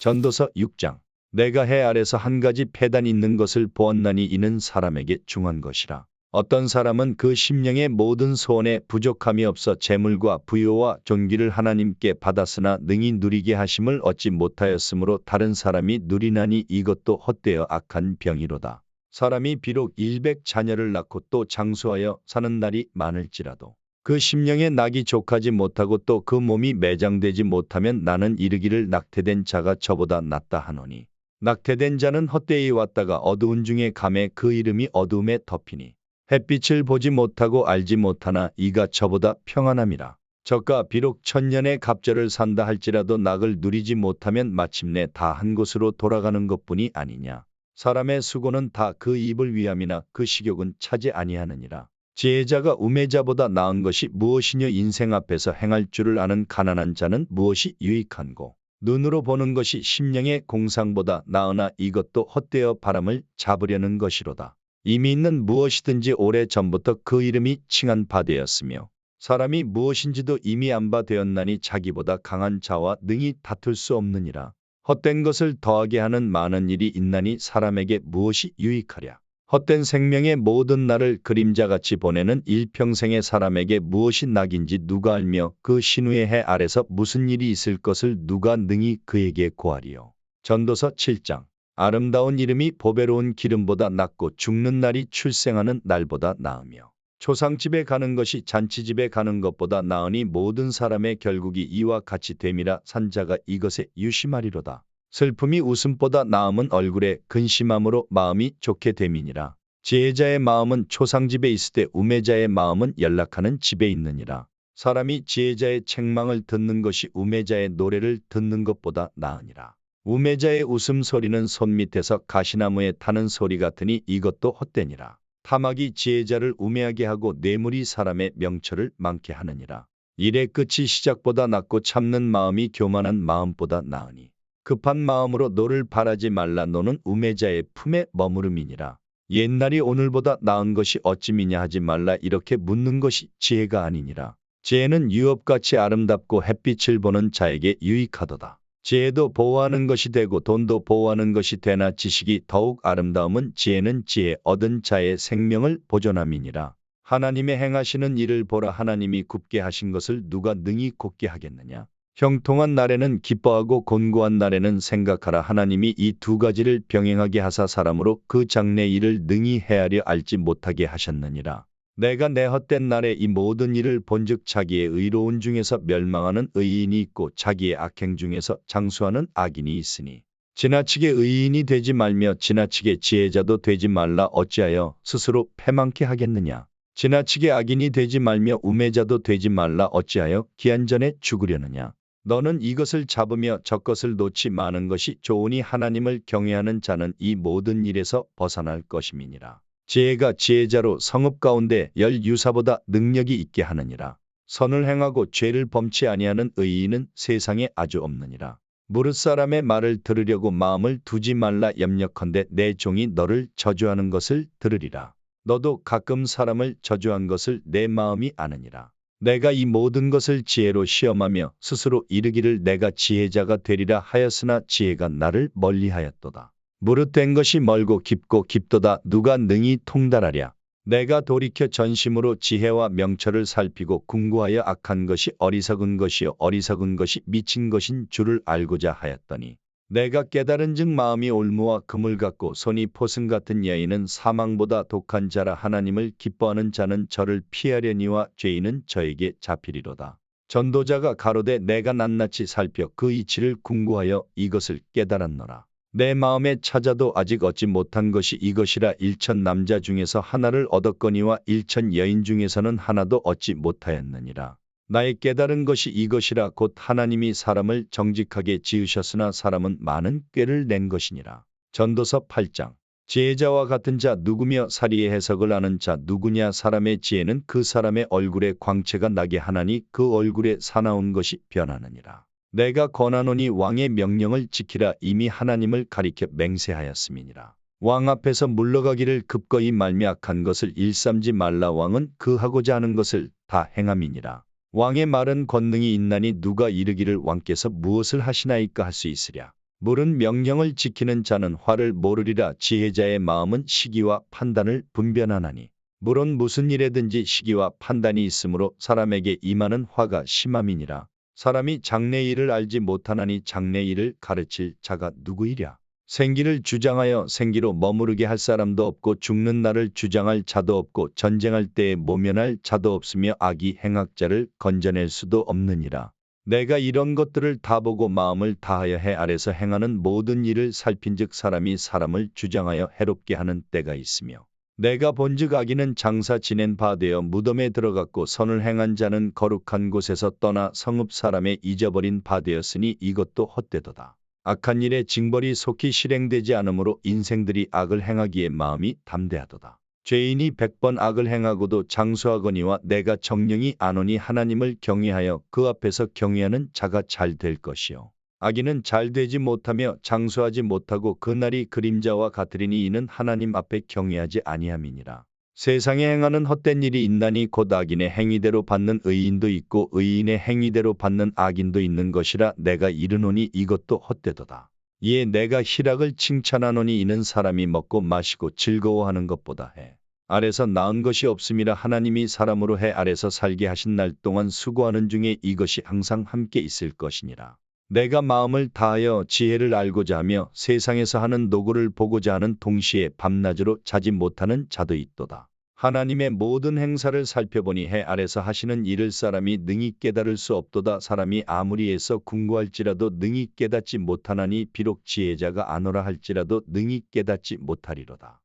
전도서 6장. 내가 해 아래서 한 가지 패단이 있는 것을 보았나니 이는 사람에게 중한 것이라. 어떤 사람은 그 심령의 모든 소원에 부족함이 없어 재물과 부요와 존귀를 하나님께 받았으나 능히 누리게 하심을 얻지 못하였으므로 다른 사람이 누리나니 이것도 헛되어 악한 병이로다. 사람이 비록 100자녀를 낳고 또 장수하여 사는 날이 많을지라도 그 심령의 낙이 족하지 못하고 또 그 몸이 매장되지 못하면 나는 이르기를 낙태된 자가 저보다 낫다 하노니 낙태된 자는 헛되이 왔다가 어두운 중에 감에 그 이름이 어두움에 덮이니 햇빛을 보지 못하고 알지 못하나 이가 저보다 평안함이라. 저가 비록 1000년의 갑절을 산다 할지라도 낙을 누리지 못하면 마침내 다 한 곳으로 돌아가는 것뿐이 아니냐. 사람의 수고는 다 그 입을 위함이나 그 식욕은 차지 아니하느니라. 지혜자가 우매자보다 나은 것이 무엇이뇨. 인생 앞에서 행할 줄을 아는 가난한 자는 무엇이 유익한고 눈으로 보는 것이 심령의 공상보다 나으나 이것도 헛되어 바람을 잡으려는 것이로다. 이미 있는 무엇이든지 오래 전부터 그 이름이 칭한 바 되었으며 사람이 무엇인지도 이미 안 바 되었나니 자기보다 강한 자와 능히 다툴 수 없느니라. 헛된 것을 더하게 하는 많은 일이 있나니 사람에게 무엇이 유익하랴. 헛된 생명의 모든 날을 그림자같이 보내는 일평생의 사람에게 무엇이 낙인지 누가 알며 그 신우의 해 아래서 무슨 일이 있을 것을 누가 능히 그에게 고하리요. 전도서 7장. 아름다운 이름이 보배로운 기름보다 낫고 죽는 날이 출생하는 날보다 나으며 초상집에 가는 것이 잔치집에 가는 것보다 나으니 모든 사람의 결국이 이와 같이 됨이라. 산자가 이것에 유심하리로다. 슬픔이 웃음보다 나음은 얼굴에 근심함으로 마음이 좋게 됨이니라. 지혜자의 마음은 초상집에 있을 때 우매자의 마음은 연락하는 집에 있느니라. 사람이 지혜자의 책망을 듣는 것이 우매자의 노래를 듣는 것보다 나으니라. 우매자의 웃음소리는 손밑에서 가시나무에 타는 소리 같으니 이것도 헛되니라. 탐악이 지혜자를 우매하게 하고 뇌물이 사람의 명철을 많게 하느니라. 일의 끝이 시작보다 낫고 참는 마음이 교만한 마음보다 나으니 급한 마음으로 노를 바라지 말라. 노는 우매자의 품에 머무름이니라. 옛날이 오늘보다 나은 것이 어찌미냐 하지 말라. 이렇게 묻는 것이 지혜가 아니니라. 지혜는 유업같이 아름답고 햇빛을 보는 자에게 유익하도다. 지혜도 보호하는 것이 되고 돈도 보호하는 것이 되나 지식이 더욱 아름다움은 지혜는 지혜 얻은 자의 생명을 보존함이니라. 하나님의 행하시는 일을 보라. 하나님이 굽게 하신 것을 누가 능히 곧게 하겠느냐. 형통한 날에는 기뻐하고 곤고한 날에는 생각하라. 하나님이 이 두 가지를 병행하게 하사 사람으로 그 장래 일을 능히 헤아려 알지 못하게 하셨느니라. 내가 내 헛된 날에 이 모든 일을 본즉 자기의 의로운 중에서 멸망하는 의인이 있고 자기의 악행 중에서 장수하는 악인이 있으니 지나치게 의인이 되지 말며 지나치게 지혜자도 되지 말라. 어찌하여 스스로 패망케 하겠느냐. 지나치게 악인이 되지 말며 우매자도 되지 말라. 어찌하여 기한 전에 죽으려느냐. 너는 이것을 잡으며 저것을 놓지 마는 것이 좋으니 하나님을 경외하는 자는 이 모든 일에서 벗어날 것임이니라. 지혜가 지혜자로 성읍 가운데 열 유사보다 능력이 있게 하느니라. 선을 행하고 죄를 범치 아니하는 의인은 세상에 아주 없느니라. 무릇 사람의 말을 들으려고 마음을 두지 말라. 염려컨대 내 종이 너를 저주하는 것을 들으리라. 너도 가끔 사람을 저주한 것을 내 마음이 아느니라. 내가 이 모든 것을 지혜로 시험하며 스스로 이르기를 내가 지혜자가 되리라 하였으나 지혜가 나를 멀리하였도다. 무릇 된 것이 멀고 깊고 깊도다. 누가 능히 통달하랴. 내가 돌이켜 전심으로 지혜와 명철을 살피고 궁구하여 악한 것이 어리석은 것이요 어리석은 것이 미친 것인 줄을 알고자 하였더니 내가 깨달은즉 마음이 올무와 금을 같고 손이 포승 같은 여인은 사망보다 독한 자라. 하나님을 기뻐하는 자는 저를 피하려니와 죄인은 저에게 잡히리로다. 전도자가 가로되 내가 낱낱이 살펴 그 이치를 궁구하여 이것을 깨달았노라. 내 마음에 찾아도 아직 얻지 못한 것이 이것이라. 1000 남자 중에서 하나를 얻었거니와 1000 여인 중에서는 하나도 얻지 못하였느니라. 나의 깨달은 것이 이것이라. 곧 하나님이 사람을 정직하게 지으셨으나 사람은 많은 꾀를 낸 것이니라. 전도서 8장. 지혜자와 같은 자 누구며 사리의 해석을 아는 자 누구냐. 사람의 지혜는 그 사람의 얼굴에 광채가 나게 하나니 그 얼굴에 사나운 것이 변하느니라. 내가 권하노니 왕의 명령을 지키라. 이미 하나님을 가리켜 맹세하였음이니라. 왕 앞에서 물러가기를 급거이 말며 악한 것을 일삼지 말라. 왕은 그 하고자 하는 것을 다 행함이니라. 왕의 말은 권능이 있나니 누가 이르기를 왕께서 무엇을 하시나이까 할 수 있으랴. 물은 명령을 지키는 자는 화를 모르리라. 지혜자의 마음은 시기와 판단을 분별하나니 물은 무슨 일에든지 시기와 판단이 있으므로 사람에게 임하는 화가 심함이니라. 사람이 장래 일을 알지 못하나니 장래 일을 가르칠 자가 누구이랴. 생기를 주장하여 생기로 머무르게 할 사람도 없고 죽는 날을 주장할 자도 없고 전쟁할 때에 모면할 자도 없으며 악이 행악자를 건져낼 수도 없느니라. 내가 이런 것들을 다 보고 마음을 다하여 해 아래서 행하는 모든 일을 살핀즉 사람이 사람을 주장하여 해롭게 하는 때가 있으며 내가 본즉 악인은 장사 지낸 바 되어 무덤에 들어갔고 선을 행한 자는 거룩한 곳에서 떠나 성읍 사람의 잊어버린 바 되었으니 이것도 헛되도다. 악한 일의 징벌이 속히 실행되지 않으므로 인생들이 악을 행하기에 마음이 담대하도다. 죄인이 100번 악을 행하고도 장수하거니와 내가 정령이 안오니 하나님을 경외하여 그 앞에서 경외하는 자가 잘 될 것이요. 악인은 잘 되지 못하며 장수하지 못하고 그날이 그림자와 같으리니 이는 하나님 앞에 경외하지 아니함이니라. 세상에 행하는 헛된 일이 있나니 곧 악인의 행위대로 받는 의인도 있고 의인의 행위대로 받는 악인도 있는 것이라. 내가 이르노니 이것도 헛되도다. 이에 내가 희락을 칭찬하노니 이는 사람이 먹고 마시고 즐거워하는 것보다 해 아래서 나은 것이 없음이라. 하나님이 사람으로 해 아래서 살게 하신 날 동안 수고하는 중에 이것이 항상 함께 있을 것이니라. 내가 마음을 다하여 지혜를 알고자 하며 세상에서 하는 노고를 보고자 하는 동시에 밤낮으로 자지 못하는 자도 있도다. 하나님의 모든 행사를 살펴보니 해 아래서 하시는 일을 사람이 능히 깨달을 수 없도다. 사람이 아무리 애써 궁구할지라도 능히 깨닫지 못하나니 비록 지혜자가 안오라 할지라도 능히 깨닫지 못하리로다.